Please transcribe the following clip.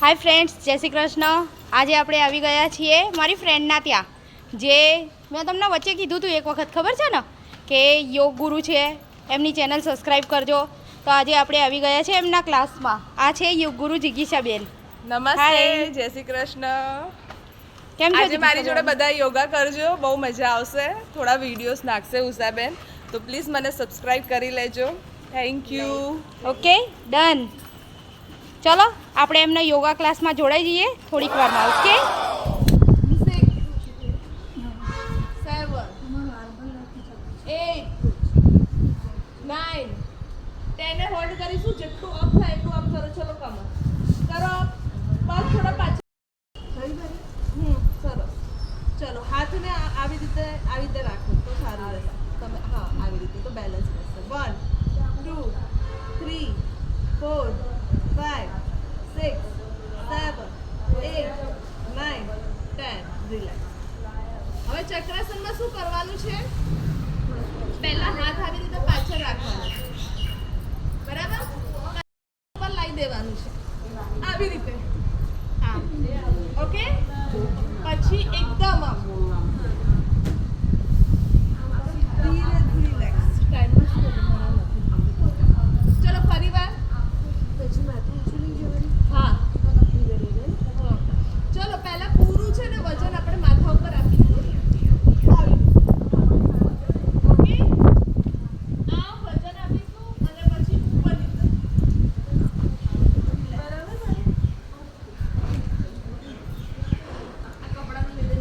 Hi friends, જય શ્રી કૃષ્ણ. આજે આપણે આવી ગયા છીએ મારી ફ્રેન્ડના ત્યાં, જે મેં તમને વચ્ચે કીધું હતું એક વખત, ખબર છે ને કે યોગ ગુરુ છે, એમની ચેનલ સબસ્ક્રાઈબ કરજો. તો આજે આપણે આવી ગયા છે એમના ક્લાસમાં. આ છે યોગ ગુરુ જિગીશાબેન. નમસ્તે, જય શ્રી કૃષ્ણ. કેમ છો? આજે મારી જોડે બધા યોગા કરજો, બહુ મજા આવશે. થોડા વિડીયોઝ નાખશે ઉષાબેન, તો પ્લીઝ મને સબસ્ક્રાઇબ કરી લેજો. Thank you. Okay, done. ચલો આપણે એમના યોગા ક્લાસમાં જોડાઈ જઈએ થોડીક વારમાં. ઓકે, 7 8 9 10 હોલ્ડ કરીશું. જેટલું અપ થાય એટલું અપ કરો. ચલો કમર કરો, પગ થોડા પાછળ. સરસ. ચલો હાથને આવી રીતે રાખો તો સારું રહેશે. તમે હા આવી રીતે તો બેલેન્સ રહેશે. 1 2 3 4 5 6 7 8 9 10. રિલેક્સ. હવે ચક્રાસનમાં શું કરવાનું છે? પહેલા હાથ આવી રીતે પાછળ રાખવાના, બરાબર? ઉપર લાવી દેવાનું છે આવી રીતે. હા, ઓકે. પછી એકદમ આમ ધીરે રિલેક્સ. ટાઈમમાં શું કરવાનું નથી. ચલો ફરી વાર. પછી માથું ઊંચું લઈ જવાનું. હા, ચલો પહેલા પૂરું છે ને વજન આપણે માથા ઉપર આપી દઈએ. ઓકે, આ વજન આપીશું અને પછી ઉપર લીધું. બરાબર છે? આ કપડાનું લીધે